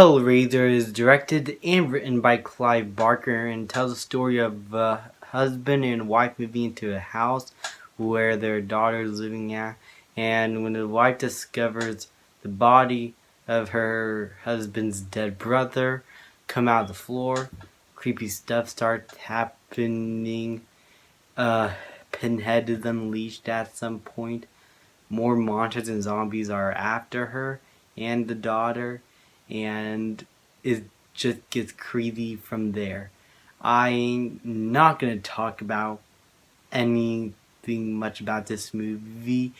Hellraiser is directed and written by Clive Barker and tells the story of a husband and wife moving into a house where their daughter is living at. And when the wife discovers the body of her husband's dead brother come out of the floor, creepy stuff starts happening. Pinhead is unleashed at some point. More monsters and zombies are after her and the daughter, and it just gets crazy from there. I'm not going to talk about anything much about this movie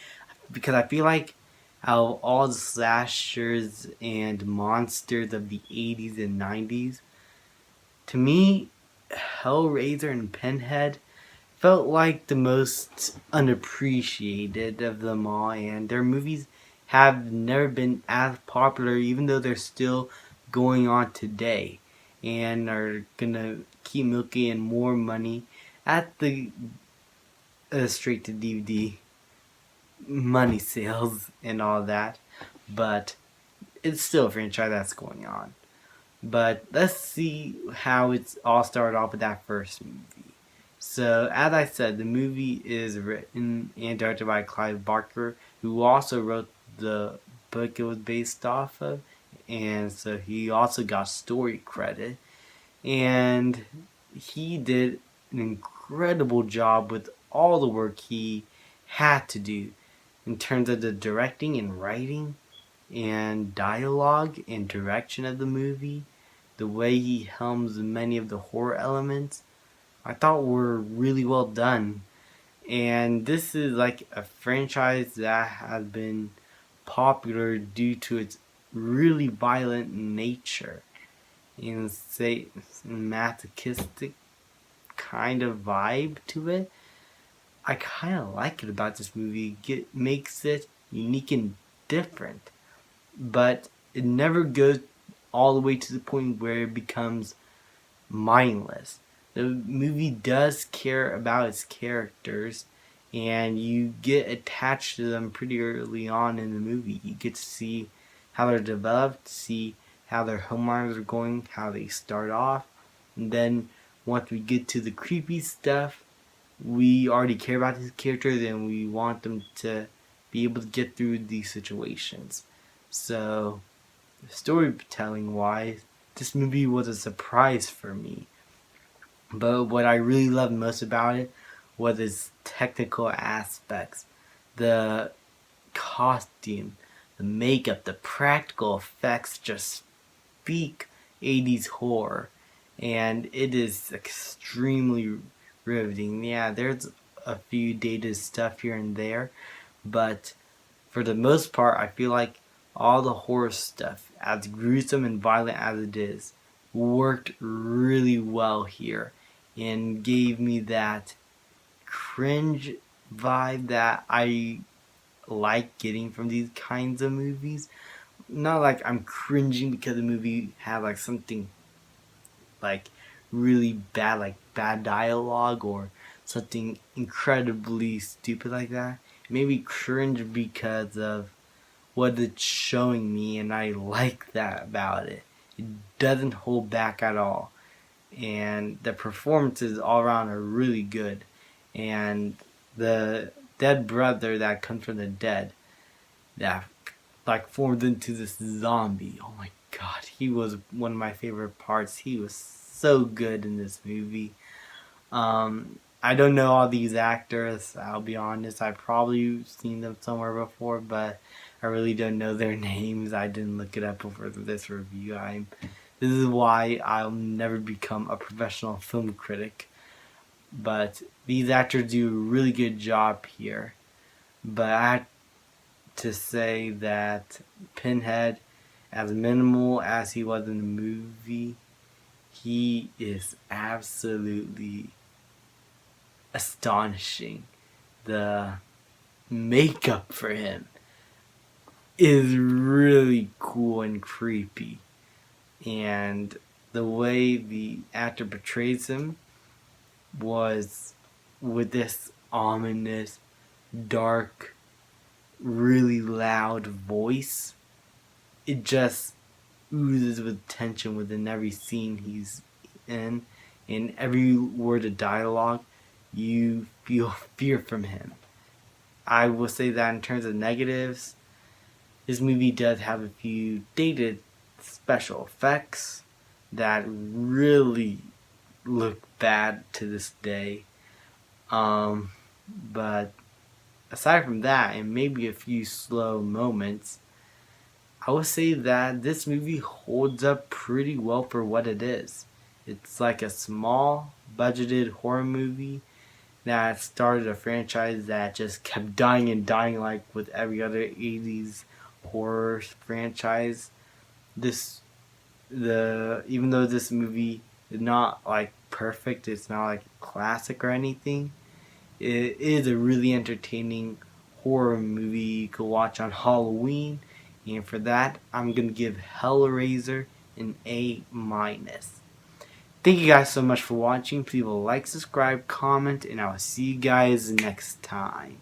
because I feel like out of all the slashers and monsters of the 80s and 90s, to me, Hellraiser and Pinhead felt like the most unappreciated of them all, and their movies have never been as popular, even though they're still going on today and are gonna keep milking in more money at the straight to DVD money sales and all that. But it's still a franchise that's going on. But let's see how it's all started off with that first movie. So, as I said, the movie is written and directed by Clive Barker, who also wrote the book it was based off of, and so he also got story credit. And he did an incredible job with all the work he had to do in terms of the directing and writing and dialogue and direction of the movie. The way he helms many of the horror elements I thought were really well done. And this is like a franchise that has been popular due to its really violent nature and say masochistic kind of vibe to it. I kind of like it about this movie. It makes it unique and different, but it never goes all the way to the point where it becomes mindless. The movie does care about its characters, and you get attached to them pretty early on in the movie. You get to see how they're developed, see how their home lives are going, how they start off, and then once we get to the creepy stuff, we already care about these characters and we want them to be able to get through these situations. So, storytelling wise, this movie was a surprise for me. But what I really loved most about it was its technical aspects. The costume, the makeup, the practical effects just speak 80s horror. And it is extremely riveting. Yeah, there's a few dated stuff here and there, but for the most part, I feel like all the horror stuff, as gruesome and violent as it is, worked really well here and gave me that cringe vibe that I like getting from these kinds of movies. Not like I'm cringing because the movie had like something like really bad, like bad dialogue or something incredibly stupid like that. Maybe cringe because of what it's showing me, and I like that about it. It doesn't hold back at all, and the performances all around are really good. And the dead brother that comes from the dead, that like formed into this zombie. Oh my god, he was one of my favorite parts. He was so good in this movie. I don't know all these actors, I'll be honest. I've probably seen them somewhere before, but I really don't know their names. I didn't look it up before this review. This is why I'll never become a professional film critic. But these actors do a really good job here. But I have to say that Pinhead, as minimal as he was in the movie, he is absolutely astonishing. The makeup for him is really cool and creepy, and the way the actor portrays him was with this ominous, dark, really loud voice. It just oozes with tension within every scene he's in, and every word of dialogue, you feel fear from him. I will say that in terms of negatives, this movie does have a few dated special effects that really look bad to this day. But aside from that, and maybe a few slow moments, I would say that this movie holds up pretty well for what it is. It's like a small budgeted horror movie that started a franchise that just kept dying and dying like with every other 80s horror franchise. Even though this movie is not like perfect, it's not like a classic or anything, it is a really entertaining horror movie you could watch on Halloween, and for that I'm gonna give Hellraiser an A-. Thank you guys so much for watching. Please like, subscribe, comment, and I will see you guys next time.